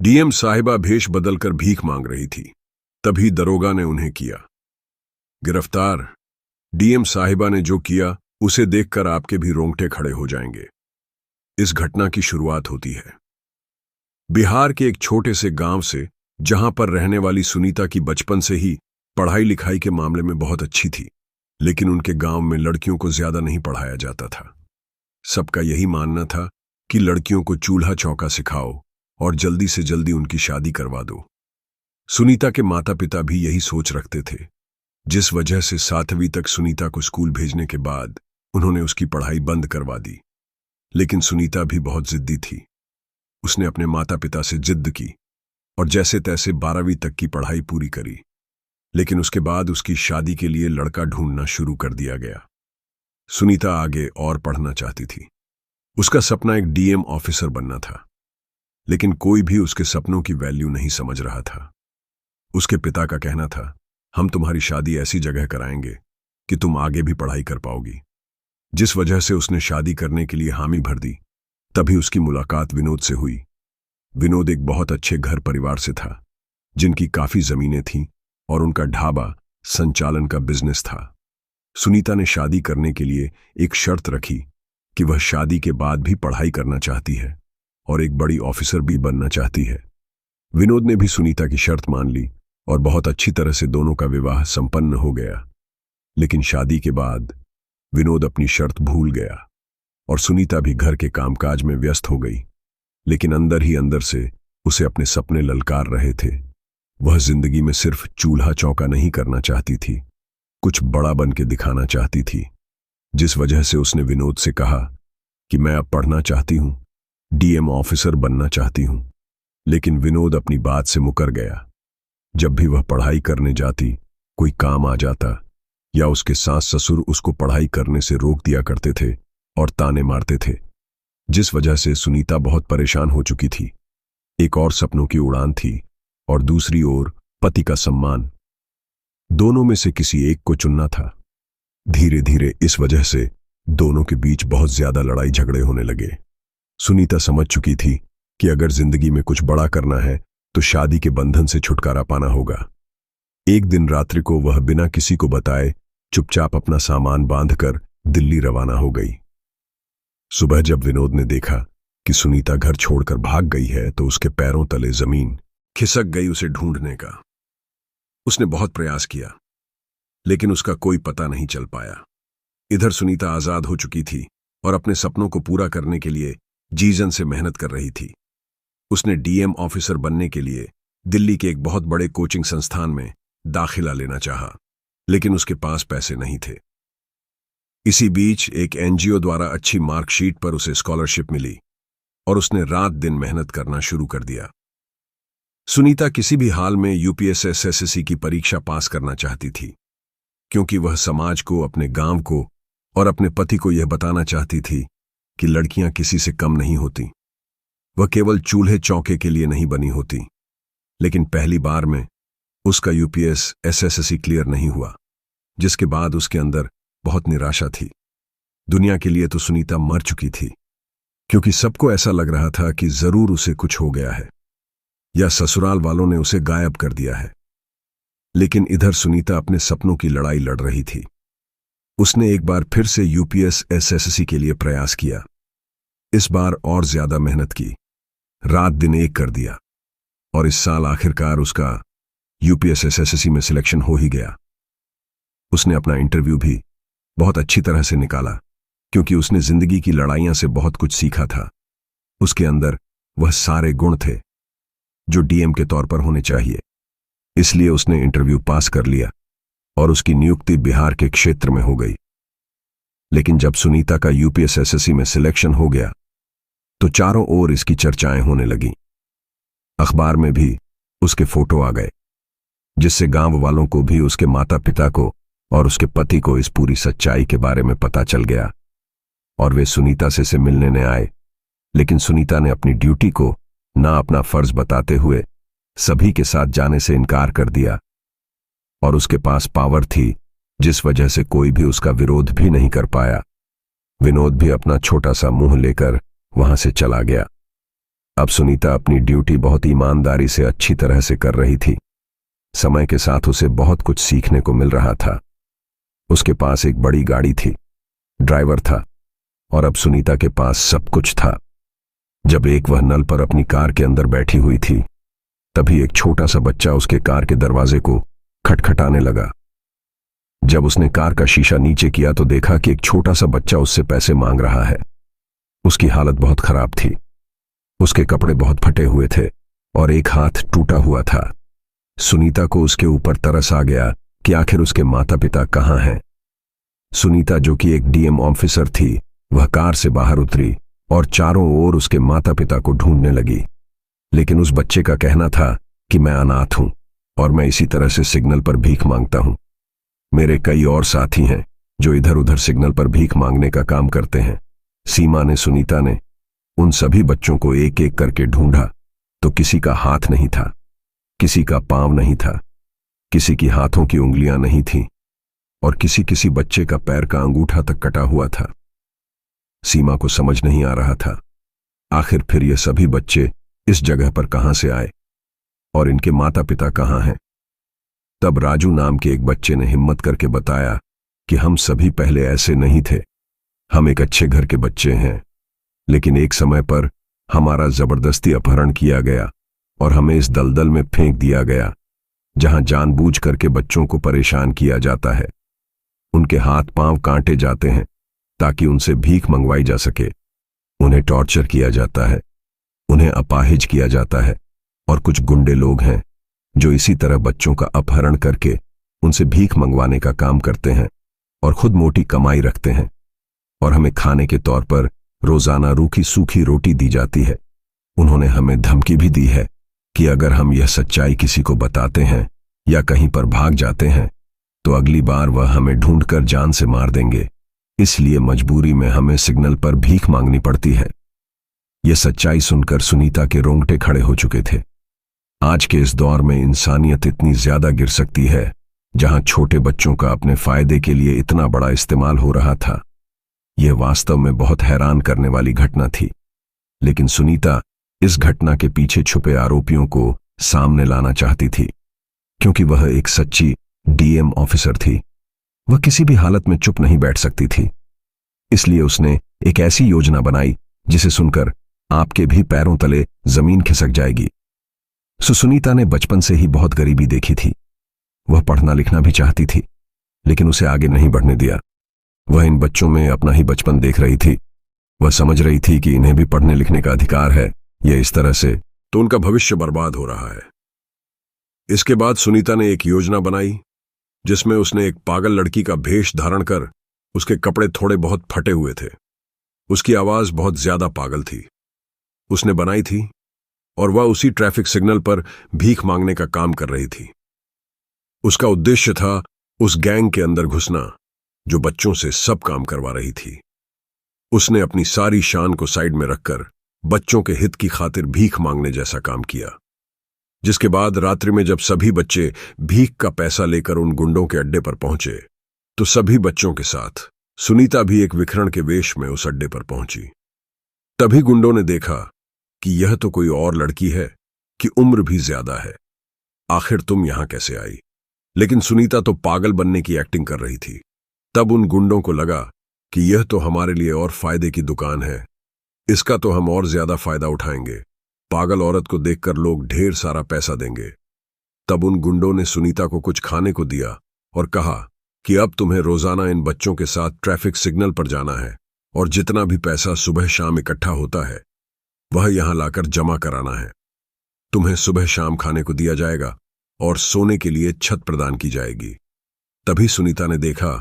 DM साहिबा भेष बदलकर भीख मांग रही थी। तभी दरोगा ने उन्हें किया गिरफ्तार। डीएम साहिबा ने जो किया उसे देखकर आपके भी रोंगटे खड़े हो जाएंगे। इस घटना की शुरुआत होती है बिहार के एक छोटे से गांव से, जहां पर रहने वाली सुनीता की बचपन से ही पढ़ाई लिखाई के मामले में बहुत अच्छी थी। लेकिन उनके गांव में लड़कियों को ज्यादा नहीं पढ़ाया जाता था। सबका यही मानना था कि लड़कियों को चूल्हा चौका सिखाओ और जल्दी से जल्दी उनकी शादी करवा दो। सुनीता के माता पिता भी यही सोच रखते थे, जिस वजह से 7वीं तक सुनीता को स्कूल भेजने के बाद उन्होंने उसकी पढ़ाई बंद करवा दी। लेकिन सुनीता भी बहुत जिद्दी थी। उसने अपने माता पिता से जिद की और जैसे तैसे 12वीं तक की पढ़ाई पूरी करी। लेकिन उसके बाद उसकी शादी के लिए लड़का ढूंढना शुरू कर दिया गया। सुनीता आगे और पढ़ना चाहती थी। उसका सपना एक डीएम ऑफिसर बनना था। लेकिन कोई भी उसके सपनों की वैल्यू नहीं समझ रहा था। उसके पिता का कहना था, हम तुम्हारी शादी ऐसी जगह कराएंगे कि तुम आगे भी पढ़ाई कर पाओगी। जिस वजह से उसने शादी करने के लिए हामी भर दी। तभी उसकी मुलाकात विनोद से हुई। विनोद एक बहुत अच्छे घर परिवार से था, जिनकी काफी जमीनें थीं और उनका ढाबा संचालन का बिजनेस था। सुनीता ने शादी करने के लिए एक शर्त रखी कि वह शादी के बाद भी पढ़ाई करना चाहती है और एक बड़ी ऑफिसर भी बनना चाहती है। विनोद ने भी सुनीता की शर्त मान ली और बहुत अच्छी तरह से दोनों का विवाह संपन्न हो गया। लेकिन शादी के बाद विनोद अपनी शर्त भूल गया और सुनीता भी घर के कामकाज में व्यस्त हो गई। लेकिन अंदर ही अंदर से उसे अपने सपने ललकार रहे थे। वह जिंदगी में सिर्फ चूल्हा चौका नहीं करना चाहती थी, कुछ बड़ा बन के दिखाना चाहती थी। जिस वजह से उसने विनोद से कहा कि मैं अब पढ़ना चाहती हूं, डीएम ऑफिसर बनना चाहती हूं। लेकिन विनोद अपनी बात से मुकर गया। जब भी वह पढ़ाई करने जाती, कोई काम आ जाता या उसके सास ससुर उसको पढ़ाई करने से रोक दिया करते थे और ताने मारते थे। जिस वजह से सुनीता बहुत परेशान हो चुकी थी। एक और सपनों की उड़ान थी और दूसरी ओर पति का सम्मान। दोनों में से किसी एक को चुनना था। धीरे धीरे इस वजह से दोनों के बीच बहुत ज्यादा लड़ाई झगड़े होने लगे। सुनीता समझ चुकी थी कि अगर जिंदगी में कुछ बड़ा करना है तो शादी के बंधन से छुटकारा पाना होगा। एक दिन रात्रि को वह बिना किसी को बताए चुपचाप अपना सामान बांधकर दिल्ली रवाना हो गई। सुबह जब विनोद ने देखा कि सुनीता घर छोड़कर भाग गई है तो उसके पैरों तले जमीन खिसक गई उसे ढूंढने का। उसने बहुत प्रयास किया, लेकिन उसका कोई पता नहीं चल पाया। इधर सुनीता आजाद हो चुकी थी और अपने सपनों को पूरा करने के लिए जी-जान से मेहनत कर रही थी। उसने डीएम ऑफिसर बनने के लिए दिल्ली के एक बहुत बड़े कोचिंग संस्थान में दाखिला लेना चाहा, लेकिन उसके पास पैसे नहीं थे। इसी बीच एक एनजीओ द्वारा अच्छी मार्कशीट पर उसे स्कॉलरशिप मिली और उसने रात दिन मेहनत करना शुरू कर दिया। सुनीता किसी भी हाल में यूपीएससी की परीक्षा पास करना चाहती थी, क्योंकि वह समाज को, अपने गांव को और अपने पति को यह बताना चाहती थी कि लड़कियां किसी से कम नहीं होती। वह केवल चूल्हे चौके के लिए नहीं बनी होती। लेकिन पहली बार में उसका यूपीएससी क्लियर नहीं हुआ, जिसके बाद उसके अंदर बहुत निराशा थी। दुनिया के लिए तो सुनीता मर चुकी थी, क्योंकि सबको ऐसा लग रहा था कि जरूर उसे कुछ हो गया है या ससुराल वालों ने उसे गायब कर दिया है। लेकिन इधर सुनीता अपने सपनों की लड़ाई लड़ रही थी। उसने एक बार फिर से यूपीएससी के लिए प्रयास किया। इस बार और ज्यादा मेहनत की, रात दिन एक कर दिया और इस साल आखिरकार उसका यूपीएससी में सिलेक्शन हो ही गया। उसने अपना इंटरव्यू भी बहुत अच्छी तरह से निकाला, क्योंकि उसने जिंदगी की लड़ाइयां से बहुत कुछ सीखा था। उसके अंदर वह सारे गुण थे जो डीएम के तौर पर होने चाहिए। इसलिए उसने इंटरव्यू पास कर लिया और उसकी नियुक्ति बिहार के क्षेत्र में हो गई। लेकिन जब सुनीता का यूपीएससी में सिलेक्शन हो गया तो चारों ओर इसकी चर्चाएं होने लगीं। अखबार में भी उसके फोटो आ गए, जिससे गांव वालों को भी, उसके माता पिता को और उसके पति को इस पूरी सच्चाई के बारे में पता चल गया और वे सुनीता से मिलने ने आए। लेकिन सुनीता ने अपनी ड्यूटी को ना अपना फर्ज बताते हुए सभी के साथ जाने से इनकार कर दिया और उसके पास पावर थी, जिस वजह से कोई भी उसका विरोध भी नहीं कर पाया। विनोद भी अपना छोटा सा मुंह लेकर वहां से चला गया। अब सुनीता अपनी ड्यूटी बहुत ईमानदारी से अच्छी तरह से कर रही थी। समय के साथ उसे बहुत कुछ सीखने को मिल रहा था। उसके पास एक बड़ी गाड़ी थी, ड्राइवर था, और अब सुनीता के पास सब कुछ था। जब एक वह नल पर अपनी कार के अंदर बैठी हुई थी, तभी एक छोटा सा बच्चा उसके कार के दरवाजे को खटखटाने लगा। जब उसने कार का शीशा नीचे किया तो देखा कि एक छोटा सा बच्चा उससे पैसे मांग रहा है। उसकी हालत बहुत खराब थी। उसके कपड़े बहुत फटे हुए थे और एक हाथ टूटा हुआ था। सुनीता को उसके ऊपर तरस आ गया कि आखिर उसके माता पिता कहाँ हैं। सुनीता, जो कि एक डीएम ऑफिसर थी, वह कार से बाहर उतरी और चारों ओर उसके माता पिता को ढूंढने लगी। लेकिन उस बच्चे का कहना था कि मैं अनाथ हूं और मैं इसी तरह से सिग्नल पर भीख मांगता हूं। मेरे कई और साथी हैं जो इधर उधर सिग्नल पर भीख मांगने का काम करते हैं। सीमा ने, सुनीता ने उन सभी बच्चों को एक एक करके ढूंढा तो किसी का हाथ नहीं था, किसी का पांव नहीं था, किसी की हाथों की उंगलियां नहीं थीं और किसी किसी बच्चे का पैर का अंगूठा तक कटा हुआ था। सीमा को समझ नहीं आ रहा था आखिर फिर ये सभी बच्चे इस जगह पर कहां से आए और इनके माता पिता कहां हैं। तब राजू नाम के एक बच्चे ने हिम्मत करके बताया कि हम सभी पहले ऐसे नहीं थे, हम एक अच्छे घर के बच्चे हैं, लेकिन एक समय पर हमारा जबरदस्ती अपहरण किया गया और हमें इस दलदल में फेंक दिया गया जहां जानबूझ करके बच्चों को परेशान किया जाता है। उनके हाथ पांव काटे जाते हैं ताकि उनसे भीख मंगवाई जा सके। उन्हें टॉर्चर किया जाता है, उन्हें अपाहिज किया जाता है और कुछ गुंडे लोग हैं जो इसी तरह बच्चों का अपहरण करके उनसे भीख मंगवाने का काम करते हैं और खुद मोटी कमाई रखते हैं। और हमें खाने के तौर पर रोजाना रूखी सूखी रोटी दी जाती है। उन्होंने हमें धमकी भी दी है कि अगर हम यह सच्चाई किसी को बताते हैं या कहीं पर भाग जाते हैं तो अगली बार वह हमें ढूंढकर जान से मार देंगे। इसलिए मजबूरी में हमें सिग्नल पर भीख मांगनी पड़ती है। यह सच्चाई सुनकर सुनीता के रोंगटे खड़े हो चुके थे। आज के इस दौर में इंसानियत इतनी ज्यादा गिर सकती है जहां छोटे बच्चों का अपने फायदे के लिए इतना बड़ा इस्तेमाल हो रहा था। यह वास्तव में बहुत हैरान करने वाली घटना थी। लेकिन सुनीता इस घटना के पीछे छुपे आरोपियों को सामने लाना चाहती थी, क्योंकि वह एक सच्ची डीएम ऑफिसर थी। वह किसी भी हालत में चुप नहीं बैठ सकती थी। इसलिए उसने एक ऐसी योजना बनाई जिसे सुनकर आपके भी पैरों तले जमीन खिसक जाएगी। सुनीता ने बचपन से ही बहुत गरीबी देखी थी। वह पढ़ना लिखना भी चाहती थी, लेकिन उसे आगे नहीं बढ़ने दिया। वह इन बच्चों में अपना ही बचपन देख रही थी। वह समझ रही थी कि इन्हें भी पढ़ने लिखने का अधिकार है। यह इस तरह से तो उनका भविष्य बर्बाद हो रहा है। इसके बाद सुनीता ने एक योजना बनाई जिसमें उसने एक पागल लड़की का भेष धारण कर, उसके कपड़े थोड़े बहुत फटे हुए थे, उसकी आवाज बहुत ज्यादा पागल थी, उसने बनाई थी और वह उसी ट्रैफिक सिग्नल पर भीख मांगने का काम कर रही थी। उसका उद्देश्य था उस गैंग के अंदर घुसना जो बच्चों से सब काम करवा रही थी। उसने अपनी सारी शान को साइड में रखकर बच्चों के हित की खातिर भीख मांगने जैसा काम किया। जिसके बाद रात्रि में जब सभी बच्चे भीख का पैसा लेकर उन गुंडों के अड्डे पर पहुंचे तो सभी बच्चों के साथ सुनीता भी एक विखरण के वेश में उस अड्डे पर पहुंची। तभी गुंडों ने देखा कि यह तो कोई और लड़की है कि उम्र भी ज्यादा है, आखिर तुम यहां कैसे आई। लेकिन सुनीता तो पागल बनने की एक्टिंग कर रही थी। तब उन गुंडों को लगा कि यह तो हमारे लिए और फायदे की दुकान है, इसका तो हम और ज्यादा फायदा उठाएंगे। पागल औरत को देखकर लोग ढेर सारा पैसा देंगे। तब उन गुंडों ने सुनीता को कुछ खाने को दिया और कहा कि अब तुम्हें रोजाना इन बच्चों के साथ ट्रैफिक सिग्नल पर जाना है और जितना भी पैसा सुबह शाम इकट्ठा होता है वह यहां लाकर जमा कराना है। तुम्हें सुबह शाम खाने को दिया जाएगा और सोने के लिए छत प्रदान की जाएगी। तभी सुनीता ने देखा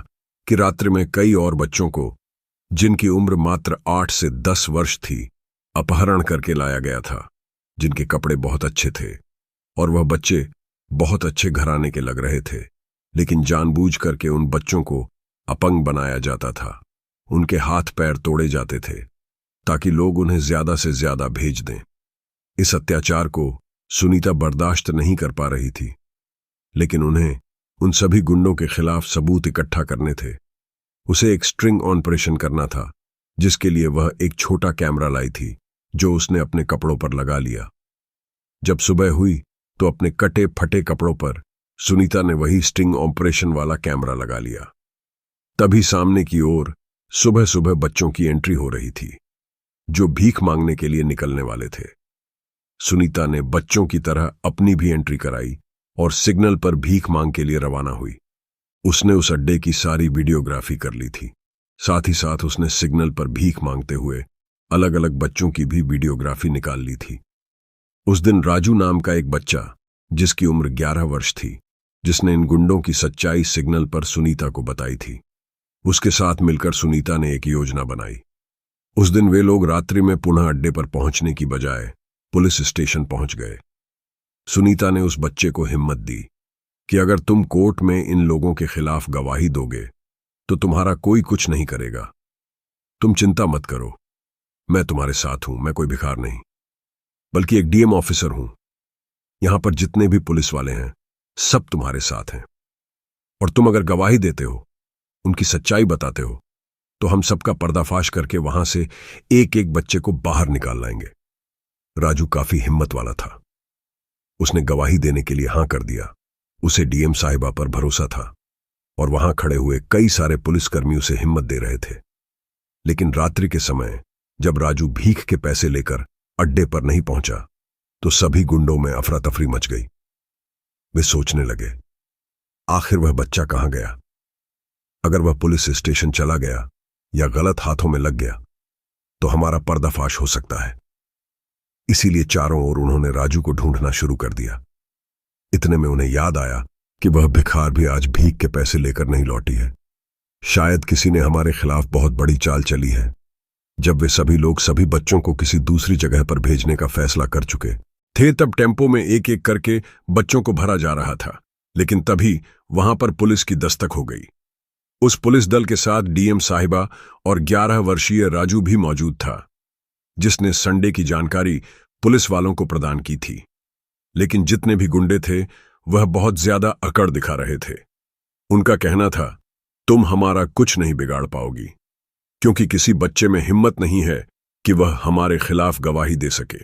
कि रात्रि में कई और बच्चों को, जिनकी उम्र मात्र 8 से 10 वर्ष थी, अपहरण करके लाया गया था, जिनके कपड़े बहुत अच्छे थे और वह बच्चे बहुत अच्छे घराने के लग रहे थे। लेकिन जानबूझ करके उन बच्चों को अपंग बनाया जाता था। उनके हाथ पैर तोड़े जाते थे ताकि लोग उन्हें ज्यादा से ज्यादा भेज दें। इस अत्याचार को सुनीता बर्दाश्त नहीं कर पा रही थी, लेकिन उन्हें उन सभी गुंडों के खिलाफ सबूत इकट्ठा करने थे। उसे एक स्ट्रिंग ऑपरेशन करना था, जिसके लिए वह एक छोटा कैमरा लाई थी जो उसने अपने कपड़ों पर लगा लिया। जब सुबह हुई तो अपने कटे फटे कपड़ों पर सुनीता ने वही स्टिंग ऑपरेशन वाला कैमरा लगा लिया। तभी सामने की ओर सुबह सुबह बच्चों की एंट्री हो रही थी, जो भीख मांगने के लिए निकलने वाले थे। सुनीता ने बच्चों की तरह अपनी भी एंट्री कराई और सिग्नल पर भीख मांग के लिए रवाना हुई। उसने उस अड्डे की सारी वीडियोग्राफी कर ली थी। साथ ही साथ उसने सिग्नल पर भीख मांगते हुए अलग अलग बच्चों की भी वीडियोग्राफी निकाल ली थी। उस दिन राजू नाम का एक बच्चा, जिसकी उम्र 11 वर्ष थी, जिसने इन गुंडों की सच्चाई सिग्नल पर सुनीता को बताई थी, उसके साथ मिलकर सुनीता ने एक योजना बनाई। उस दिन वे लोग रात्रि में पुनः अड्डे पर पहुंचने की बजाय पुलिस स्टेशन पहुंच गए। सुनीता ने उस बच्चे को हिम्मत दी कि अगर तुम कोर्ट में इन लोगों के खिलाफ गवाही दोगे तो तुम्हारा कोई कुछ नहीं करेगा। तुम चिंता मत करो, मैं तुम्हारे साथ हूं। मैं कोई भिखार नहीं, बल्कि एक डीएम ऑफिसर हूं। यहां पर जितने भी पुलिस वाले हैं सब तुम्हारे साथ हैं, और तुम अगर गवाही देते हो, उनकी सच्चाई बताते हो, तो हम सबका पर्दाफाश करके वहां से एक एक बच्चे को बाहर निकाल लाएंगे। राजू काफी हिम्मत वाला था। उसने गवाही देने के लिए हां कर दिया। उसे डीएम साहिबा पर भरोसा था और वहां खड़े हुए कई सारे पुलिसकर्मी उसे हिम्मत दे रहे थे। लेकिन रात्रि के समय जब राजू भीख के पैसे लेकर अड्डे पर नहीं पहुंचा तो सभी गुंडों में अफरा तफरी मच गई। वे सोचने लगे, आखिर वह बच्चा कहां गया? अगर वह पुलिस स्टेशन चला गया या गलत हाथों में लग गया तो हमारा पर्दाफाश हो सकता है। इसीलिए चारों ओर उन्होंने राजू को ढूंढना शुरू कर दिया। इतने में उन्हें याद आया कि वह भिखार भी आज भीख के पैसे लेकर नहीं लौटी है। शायद किसी ने हमारे खिलाफ बहुत बड़ी चाल चली है। जब वे सभी लोग सभी बच्चों को किसी दूसरी जगह पर भेजने का फैसला कर चुके थे, तब टेम्पो में एक एक करके बच्चों को भरा जा रहा था। लेकिन तभी वहां पर पुलिस की दस्तक हो गई। उस पुलिस दल के साथ डीएम साहिबा और 11 वर्षीय राजू भी मौजूद था, जिसने संडे की जानकारी पुलिस वालों को प्रदान की थी। लेकिन जितने भी गुंडे थे वह बहुत ज्यादा अकड़ दिखा रहे थे। उनका कहना था, तुम हमारा कुछ नहीं बिगाड़ पाओगी, क्योंकि किसी बच्चे में हिम्मत नहीं है कि वह हमारे खिलाफ गवाही दे सके।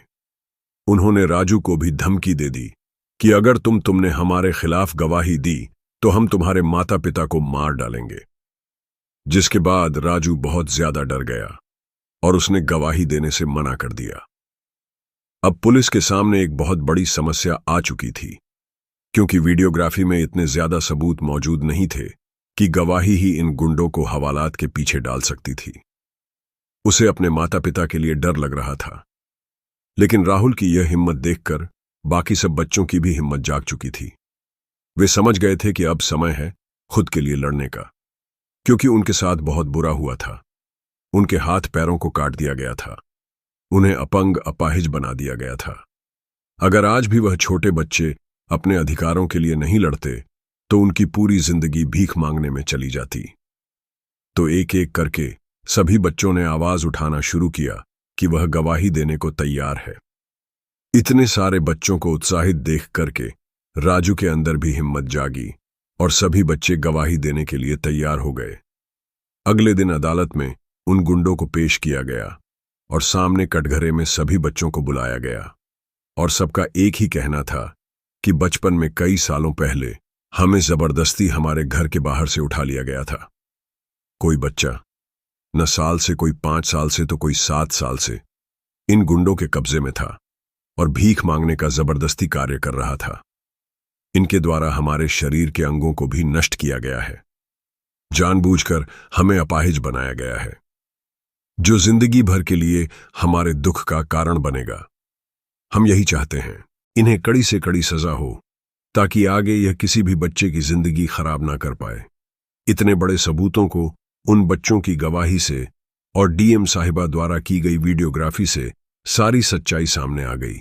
उन्होंने राजू को भी धमकी दे दी कि अगर तुमने हमारे खिलाफ गवाही दी तो हम तुम्हारे माता पिता को मार डालेंगे। जिसके बाद राजू बहुत ज्यादा डर गया और उसने गवाही देने से मना कर दिया। अब पुलिस के सामने एक बहुत बड़ी समस्या आ चुकी थी, क्योंकि वीडियोग्राफी में इतने ज्यादा सबूत मौजूद नहीं थे कि गवाही ही इन गुंडों को हवालात के पीछे डाल सकती थी। उसे अपने माता पिता के लिए डर लग रहा था। लेकिन राहुल की यह हिम्मत देखकर बाकी सब बच्चों की भी हिम्मत जाग चुकी थी। वे समझ गए थे कि अब समय है खुद के लिए लड़ने का, क्योंकि उनके साथ बहुत बुरा हुआ था। उनके हाथ पैरों को काट दिया गया था, उन्हें अपंग अपाहिज बना दिया गया था। अगर आज भी वह छोटे बच्चे अपने अधिकारों के लिए नहीं लड़ते तो उनकी पूरी जिंदगी भीख मांगने में चली जाती। तो एक एक करके सभी बच्चों ने आवाज उठाना शुरू किया कि वह गवाही देने को तैयार है। इतने सारे बच्चों को उत्साहित देख करके राजू के अंदर भी हिम्मत जागी और सभी बच्चे गवाही देने के लिए तैयार हो गए। अगले दिन अदालत में उन गुंडों को पेश किया गया और सामने कटघरे में सभी बच्चों को बुलाया गया और सबका एक ही कहना था कि बचपन में कई सालों पहले हमें जबरदस्ती हमारे घर के बाहर से उठा लिया गया था। कोई बच्चा न साल से, कोई 5 साल से तो कोई 7 साल से इन गुंडों के कब्जे में था और भीख मांगने का जबरदस्ती कार्य कर रहा था। इनके द्वारा हमारे शरीर के अंगों को भी नष्ट किया गया है। जानबूझकर हमें अपाहिज बनाया गया है, जो जिंदगी भर के लिए हमारे दुख का कारण बनेगा। हम यही चाहते हैं, इन्हें कड़ी से कड़ी सजा हो, ताकि आगे यह किसी भी बच्चे की जिंदगी खराब ना कर पाए। इतने बड़े सबूतों को उन बच्चों की गवाही से और डीएम साहिबा द्वारा की गई वीडियोग्राफी से सारी सच्चाई सामने आ गई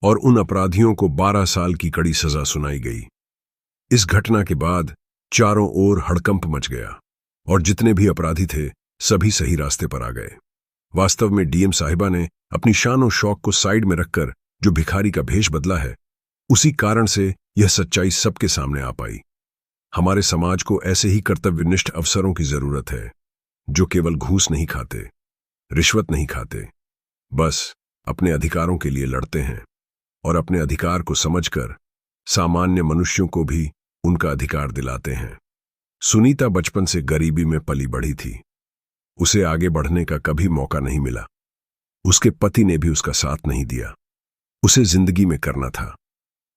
और उन अपराधियों को 12 साल की कड़ी सजा सुनाई गई। इस घटना के बाद चारों ओर हड़कंप मच गया और जितने भी अपराधी थे सभी सही रास्ते पर आ गए। वास्तव में डीएम साहिबा ने अपनी शान और शौक को साइड में रखकर जो भिखारी का भेष बदला है, उसी कारण से यह सच्चाई सबके सामने आ पाई। हमारे समाज को ऐसे ही कर्तव्यनिष्ठ अफसरों की जरूरत है, जो केवल घूस नहीं खाते, रिश्वत नहीं खाते, बस अपने अधिकारों के लिए लड़ते हैं और अपने अधिकार को समझकर सामान्य मनुष्यों को भी उनका अधिकार दिलाते हैं। सुनीता बचपन से गरीबी में पली बढ़ी थी। उसे आगे बढ़ने का कभी मौका नहीं मिला। उसके पति ने भी उसका साथ नहीं दिया। उसे जिंदगी में करना था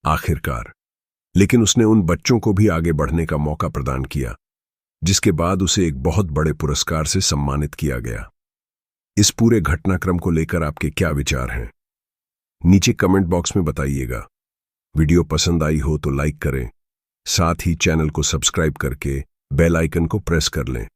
आखिरकार, लेकिन उसने उन बच्चों को भी आगे बढ़ने का मौका प्रदान किया, जिसके बाद उसे एक बहुत बड़े पुरस्कार से सम्मानित किया गया। इस पूरे घटनाक्रम को लेकर आपके क्या विचार हैं? नीचे कमेंट बॉक्स में बताइएगा। वीडियो पसंद आई हो तो लाइक करें, साथ ही चैनल को सब्सक्राइब करके बेल आइकन को प्रेस कर लें